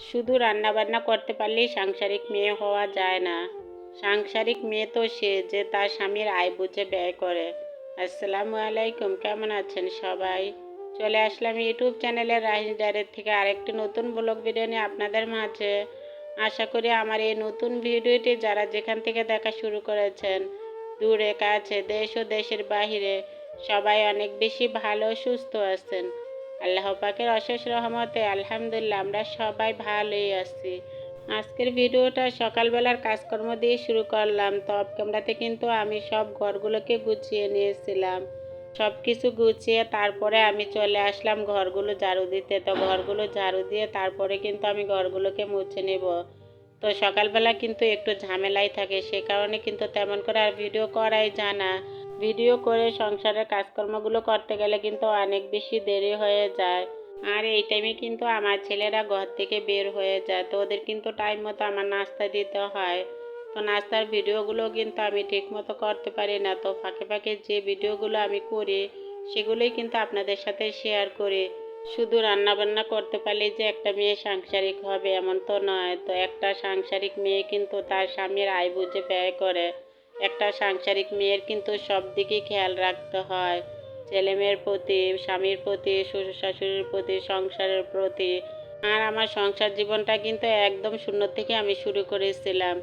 শুধু রান্নাবান্না করতে পারলেই সাংসারিক মেয়ে হওয়া যায় না। সাংসারিক মেয়ে তো সে যে তার স্বামীর আয় বুঝে ব্যয় করে। আসসালামু আলাইকুম, কেমন আছেন সবাই? চলে আসলাম ইউটিউব চ্যানেলের রাইস ডায়েরি থেকে আরেকটি নতুন ব্লগ ভিডিও নিয়ে আপনাদের মাঝে। আশা করি আমার এই নতুন ভিডিওটি যারা যেখান থেকে দেখা শুরু করেছেন, দূরে কাছে দেশ ও দেশের বাহিরে, সবাই অনেক বেশি ভালো সুস্থ আছেন। আল্লাহ পাকের অশেষ রহমতে আলহামদুলিল্লাহ আমরা সবাই ভালোই আছি। আজকের ভিডিওটা সকালবেলার কাজকর্ম দিয়ে শুরু করলাম। তো অফ ক্যামেরাতে কিন্তু আমি সব ঘরগুলোকে গুছিয়ে নিয়েছিলাম। সব কিছু গুছিয়ে তারপরে আমি চলে আসলাম ঘরগুলো ঝাড়ু দিতে। তো ঘরগুলো ঝাড়ু দিয়ে তারপরে কিন্তু আমি ঘরগুলোকে মুছে নেব। তো সকালবেলা কিন্তু একটু ঝামেলাই থাকে, সে কারণে কিন্তু তেমন করে আর ভিডিও করাই যায় না। ভিডিও করে সংসারের কাজকর্মগুলো করতে গেলে কিন্তু অনেক বেশি দেরি হয়ে যায়। আর এই টাইমে কিন্তু আমার ছেলেরা ঘর থেকে বের হয়ে যায়, তো ওদের কিন্তু টাইম মতো আমার নাস্তা দিতে হয়। তো নাস্তার ভিডিওগুলো কিন্তু আমি ঠিক মতো করতে পারি না। তো ফাঁকে ফাঁকে যে ভিডিওগুলো আমি করি সেগুলোই কিন্তু আপনাদের সাথে শেয়ার করি। শুধু রান্নাবান্না করতে পারলে যে একটা মেয়ে সাংসারিক হবে এমন তো নয়। তো একটা সাংসারিক মেয়ে কিন্তু তার স্বামীর আয় বুঝে ব্যয় করে। একটা সাংসারিক মেয়ের কিন্তু সব দিকেই খেয়াল রাখতে হয়, ছেলে মেয়ের প্রতি, স্বামীর প্রতি, শ্বশুর শাশুড়ির প্রতি, সংসারের প্রতি। আর আমার সংসার জীবনটা কিন্তু একদম শূন্য থেকে আমি শুরু করেছিলাম।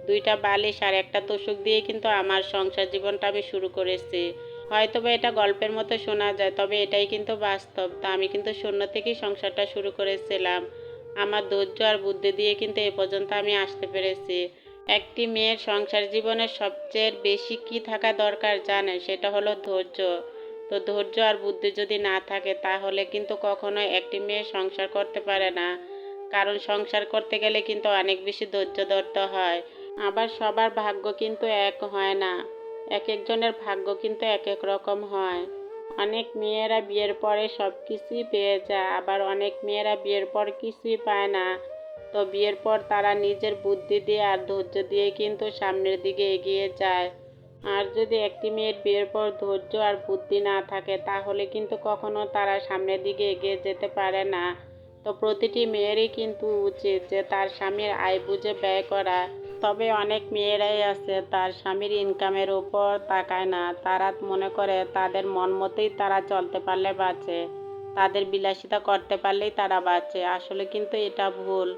2টা বালিশ আর একটা তোশক দিয়ে কিন্তু আমার সংসার জীবনটা আমি শুরু করেছি। হয়তো বা এটা গল্পের মতো শোনা যায়, তবে এটাই কিন্তু বাস্তব। তা আমি কিন্তু শূন্য থেকেই সংসারটা শুরু করেছিলাম। আমার ধৈর্য আর বুদ্ধি দিয়ে কিন্তু এ পর্যন্ত আমি আসতে পেরেছি। একটি মেয়ের সংসার জীবনের সবচেয়ে বেশি কি থাকা দরকার জানেন? সেটা হলো ধৈর্য। তো ধৈর্য আর বুদ্ধি যদি না থাকে তাহলে কিন্তু কখনোই একটি মেয়ে সংসার করতে পারে না। কারণ সংসার করতে গেলে কিন্তু অনেক বেশি ধৈর্য ধরতে হয়। আবার সবার ভাগ্য কিন্তু এক হয় না। এক একজনের ভাগ্য কিন্তু এক এক রকম হয়। অনেক মেয়েরা বিয়ের পরে সব কিছুই পেয়ে যায়, আবার অনেক মেয়েরা বিয়ের পর কিছুই পায় না। তো বিয়ের পর তারা নিজের বুদ্ধি দিয়ে আর ধৈর্য দিয়ে কিন্তু সামনের দিকে এগিয়ে যায়। আর যদি একটি মেয়ের বিয়ের পর ধৈর্য আর বুদ্ধি না থাকে তাহলে কিন্তু কখনো তারা সামনের দিকে এগিয়ে যেতে পারে না। তো প্রতিটি মেয়েরই কিন্তু উচিত যে তার স্বামীর আয় বুঝে ব্যয় করা। তবে অনেক মেয়েরাই আছে তার স্বামীর ইনকামের উপর তাকায় না। তারা মনে করে তাদের মন মতোই তারা চলতে পারলে বাঁচে, তাদের বিলাসিতা করতে পারলেই তারা বাঁচে। আসলে কিন্তু এটা ভুল।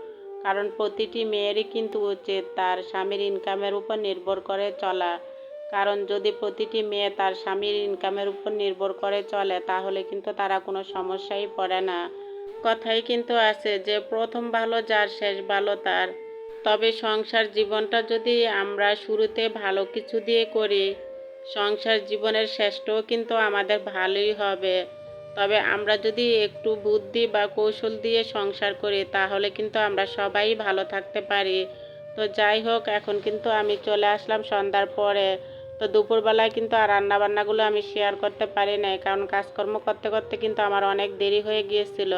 কারণ প্রতিটি মেয়েরই কিন্তু উচিত তার স্বামীর ইনকামের উপর নির্ভর করে চলা। কারণ যদি প্রতিটি মেয়ে তার স্বামীর ইনকামের উপর নির্ভর করে চলে তাহলে কিন্তু তারা কোনো সমস্যায় পড়ে না। কথাই কিন্তু আছে যে প্রথম ভালো যার শেষ ভালো তার। তবে সংসার জীবনটা যদি আমরা শুরুতে ভালো কিছু দিয়ে করি, সংসার জীবনের শেষটাও কিন্তু আমাদের ভালোই হবে। তবে আমরা যদি একটু বুদ্ধি বা কৌশল দিয়ে সংসার করি তাহলে কিন্তু আমরা সবাই ভালো থাকতে পারি। তো যাই হোক, এখন কিন্তু আমি চলে আসলাম সন্ধ্যার পরে। তো দুপুরবেলায় কিন্তু আর রান্নাবান্নাগুলো আমি শেয়ার করতে পারি নাই, কারণ কাজকর্ম করতে করতে কিন্তু আমার অনেক দেরি হয়ে গিয়েছিল।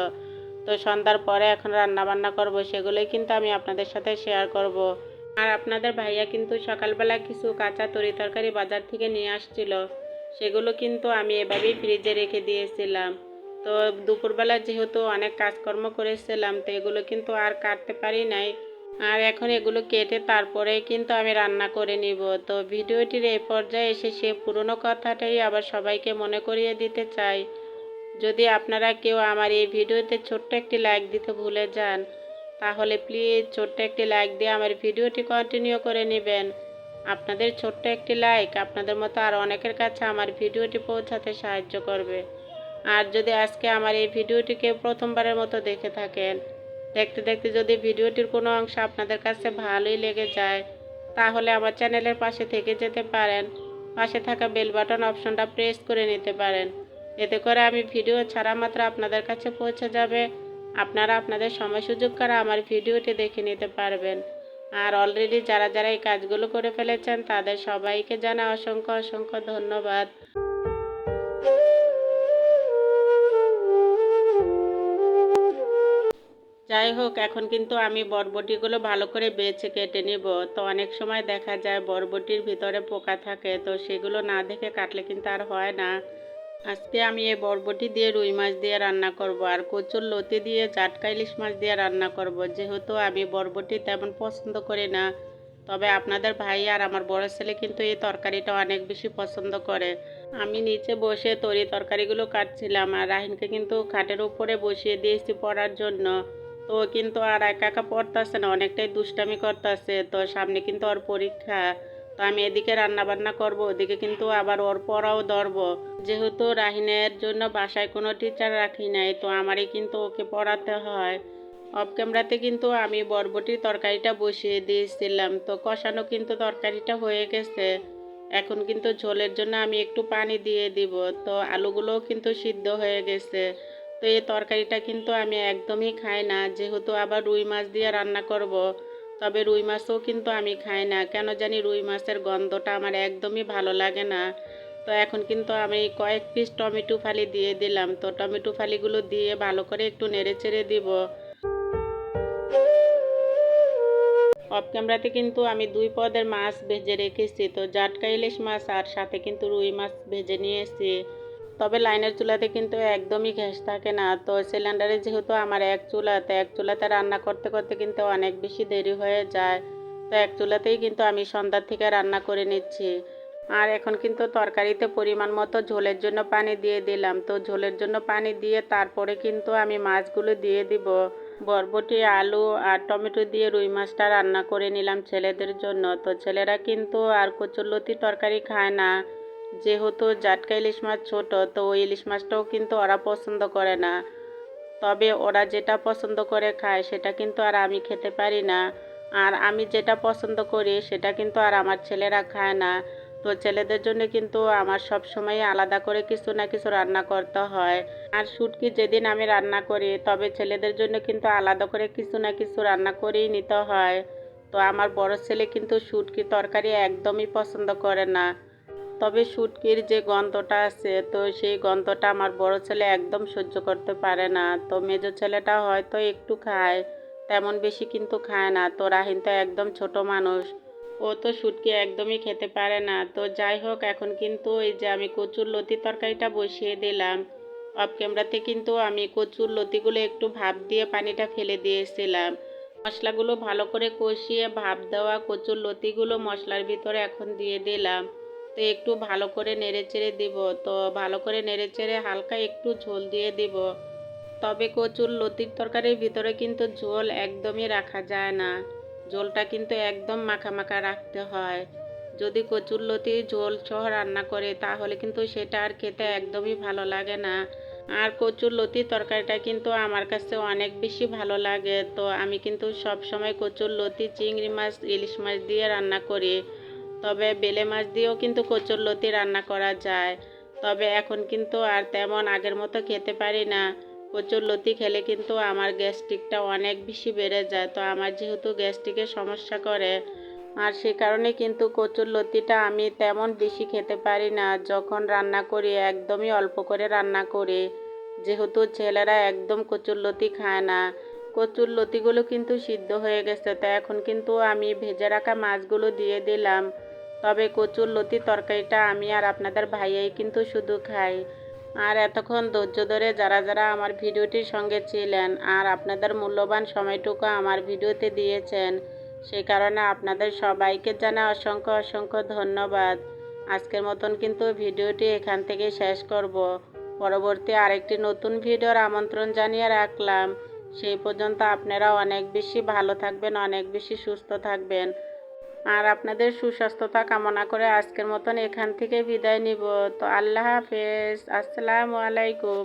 তো সন্ধ্যার পরে এখন রান্নাবান্না করব, সেগুলোই কিন্তু আমি আপনাদের সাথে শেয়ার করব। আর আপনাদের ভাইয়া কিন্তু সকালবেলা কিছু কাঁচা তরি তরকারি বাজার থেকে নিয়ে আসছিল, সেগুলো কিন্তু আমি এভাবেই ফ্রিজে রেখে দিয়েছিলাম। তো দুপুরবেলা যেহেতু অনেক কাজকর্ম করেছিলাম তো এগুলো কিন্তু আর কাটতে পারি নাই। আর এখন এগুলো কেটে তারপরে কিন্তু আমি রান্না করে নিব। তো ভিডিওটির এই পর্যায়ে এসে সে পুরনো কথাটাই আবার সবাইকে মনে করিয়ে দিতে চাই। যদি আপনারা কেউ আমার এই ভিডিওতে ছোট্ট একটি লাইক দিতে ভুলে যান তাহলে প্লিজ ছোট্ট একটি লাইক দিয়ে আমার ভিডিওটি কন্টিনিউ করে নেবেন। আপনাদের ছোট্ট একটি লাইক আপনাদের মতো আর অনেকের কাছে আমার ভিডিওটি পৌঁছাতে সাহায্য করবে। আর যদি আজকে আমার এই ভিডিওটিকে প্রথমবারের মতো দেখে থাকেন, দেখতে দেখতে যদি ভিডিওটির কোনো অংশ আপনাদের কাছে ভালোই লেগে যায় তাহলে আমার চ্যানেলের পাশে থেকে যেতে পারেন। পাশে থাকা বেল বাটন অপশনটা প্রেস করে নিতে পারেন। এতে করে আমি ভিডিও ছাড়া মাত্র আপনাদের কাছে পৌঁছে যাবে। আপনারা আপনাদের সময় সুযোগ করে আমার ভিডিওটি দেখে নিতে পারবেন। আর অলরেডি যারা যারা এই কাজগুলো করে ফেলেছেন তাদের সবাইকে জানাই অসংখ্য অসংখ্য ধন্যবাদ। যাই হোক, এখন কিন্তু আমি বরবটিগুলো ভালো করে বেছে কেটে নেব। তো অনেক সময় দেখা যায় বরবটির ভিতরে পোকা থাকে, তো সেগুলো না দেখে কাটলে কিন্তু আর হয় না। আজকে আমি এই বরবটি দিয়ে রুই মাছ দিয়ে রান্না করব আর কচুর লতি দিয়ে জাটকা ইলিশ মাছ দিয়ে রান্না করব। যেহেতু আমি বরবটি তেমন পছন্দ করি না, তবে আপনাদের ভাই আর আমার বড় ছেলে কিন্তু এই তরকারিটা অনেক বেশি পছন্দ করে। আমি নিচে বসে তরকারিগুলো কাটছিলাম আর রাহিনকে কিন্তু খাটের উপরে বসিয়ে দিয়েছি পড়ার জন্য। তো ও কিন্তু আর একা একা পড়তেছে না, অনেকটাই দুষ্টামি করতেছে। তো সামনে কিন্তু ওর পরীক্ষা। তো আমি এদিকে রান্না বান্না করব, ওদিকে কিন্তু আবার ওর পড়াও ধরবো। যেহেতু রাহিনের জন্য বাসায় কোনো টিচার রাখি নাই, তো আমারই কিন্তু ওকে পড়াতে হয়। অফ ক্যামেরাতে কিন্তু আমি বরবটির তরকারিটা বসিয়ে দিয়েছিলাম। তো কষানো কিন্তু তরকারিটা হয়ে গেছে। এখন কিন্তু ঝোলের জন্য আমি একটু পানি দিয়ে দিব। তো আলুগুলোও কিন্তু সিদ্ধ হয়ে গেছে। তো এই তরকারিটা কিন্তু আমি একদমই খাই না, যেহেতু আবার রুই মাছ দিয়ে রান্না করব। তবে রুই মাছও কিন্তু আমি খাই না, কেন জানি রুই মাছের গন্ধটা আমার একদমই ভালো লাগে না। তো এখন কিন্তু আমি কয়েক পিস টমেটো ফালি দিয়ে দিলাম। তো টমেটো ফালিগুলো দিয়ে ভালো করে একটু নেড়ে চেড়ে দিব। অফ ক্যামেরাতে কিন্তু আমি 2 পদের মাছ ভেজে রেখেছি। তো জাটকা ইলিশ মাছ আর সাথে কিন্তু রুই মাছ ভেজে নিয়েছি। তবে লাইনের চুলাতে কিন্তু একদমই গ্যাস থাকে না। তো সিলিন্ডারে যেহেতু আমার এক চুলাতে রান্না করতে করতে কিন্তু অনেক বেশি দেরি হয়ে যায়। তো এক চুলাতেই কিন্তু আমি সন্ধ্যার থেকে রান্না করে নিচ্ছি। আর এখন কিন্তু তরকারিতে পরিমাণ মতো ঝোলের জন্য পানি দিয়ে দিলাম। তো ঝোলের জন্য পানি দিয়ে তারপরে কিন্তু আমি মাছগুলো দিয়ে দিব। বরবটি, আলু আর টমেটো দিয়ে রুই মাছটা রান্না করে নিলাম ছেলেদের জন্য। তো ছেলেরা কিন্তু আর কচুরলতি তরকারি খায় না, যেহেতু জাটকা ইলিশ মাছ ছোট। তো ওই ইলিশ মাছটাও কিন্তু ওরা পছন্দ করে না। তবে ওরা যেটা পছন্দ করে খায় সেটা কিন্তু আর আমি খেতে পারি না। আর আমি যেটা পছন্দ করি সেটা কিন্তু আর আমার ছেলেরা খায় না। তো ছেলেদের জন্য কিন্তু আমার সব সময় আলাদা করে কিছু না কিছু রান্না করতে হয়। আর শুটকি যেদিন আমি রান্না করি, তবে ছেলেদের জন্য কিন্তু আলাদা করে কিছু না কিছু রান্না করেই নিতে হয়। তো আমার বড় ছেলে কিন্তু শুটকি তরকারি একদমই পছন্দ করে না। তবে শুটকির যে গন্ধটা আছে, তো সেই গন্ধটা আমার বড় ছেলে একদম সহ্য করতে পারে না। তো মেজো ছেলেটা হয়তো একটু খায়, তেমন বেশি কিন্তু খায় না। তো রাহিন তো একদম ছোট মানুষ, ও তো শুটকি একদমই খেতে পারে না। তো যাই হোক, এখন কিন্তু এই যে আমি কচুর লতি তরকারিটা বসিয়ে দিলাম। অফ ক্যামেরাতে কিন্তু আমি কচুর লতিগুলো একটু ভাপ দিয়ে পানিটা ফেলে দিয়েছিলাম। মশলাগুলো ভালো করে কষিয়ে ভাপ দেওয়া কচুর লতিগুলো মশলার ভিতরে এখন দিয়ে দিলাম। তো একটু ভালো করে নেড়েচেড়ে দিব। তো ভালো করে নেড়েচেড়ে হালকা একটু ঝোল দিয়ে দিব। তবে কচুর লতির তরকারির ভিতরে কিন্তু ঝোল একদমই রাখা যায় না, ঝোলটা কিন্তু একদম মাখা মাখা রাখতে হয়। যদি কচুর লতি ঝোল সহ রান্না করে তাহলে কিন্তু সেটা আর খেতে একদমই ভালো লাগে না। আর কচুর লতির তরকারিটা কিন্তু আমার কাছে অনেক বেশি ভালো লাগে। তো আমি কিন্তু সব সময় কচুর লতি চিংড়ি মাছ, ইলিশ মাছ দিয়ে রান্না করি। তবে বেলে মাছ দিয়েও কিন্তু কচুরলতি রান্না করা যায়। তবে এখন কিন্তু আর তেমন আগের মতো খেতে পারি না। কচুরলতি খেলে কিন্তু আমার গ্যাস্ট্রিকটা অনেক বেশি বেড়ে যায়। তো আমার যেহেতু গ্যাস্ট্রিকের সমস্যা করে, আর সে কারণে কিন্তু কচুরলতিটা আমি তেমন বেশি খেতে পারি না। যখন রান্না করি একদমই অল্প করে রান্না করি, যেহেতু ছেলেরা একদম কচুরলতি খায় না। কচুরলতিগুলো কিন্তু সিদ্ধ হয়ে গেছে। তো এখন কিন্তু আমি ভেজে রাখা মাছগুলো দিয়ে দিলাম। তবে কচুরলতি তরকারিটা আমি আর আপনাদের ভাইয়াই কিন্তু শুধু খাই। আর এতক্ষণ ধৈর্য ধরে যারা যারা আমার ভিডিওটির সঙ্গে ছিলেন আর আপনাদের মূল্যবান সময়টুকু আমার ভিডিওতে দিয়েছেন, সেই কারণে আপনাদের সবাইকে জানাই অসংখ্য অসংখ্য ধন্যবাদ। আজকের মতন কিন্তু ভিডিওটি এখান থেকে শেষ করব। পরবর্তী আরেকটি নতুন ভিডিওর আমন্ত্রণ জানিয়ে রাখলাম। সেই পর্যন্ত আপনারা অনেক বেশি ভালো থাকবেন, অনেক বেশি সুস্থ থাকবেন। আর আপনাদের সুস্বাস্থ্যতা কামনা করে আজকের মতন এখান থেকে বিদায় নিব। তো আল্লাহ হাফেজ, আসসালামু আলাইকুম।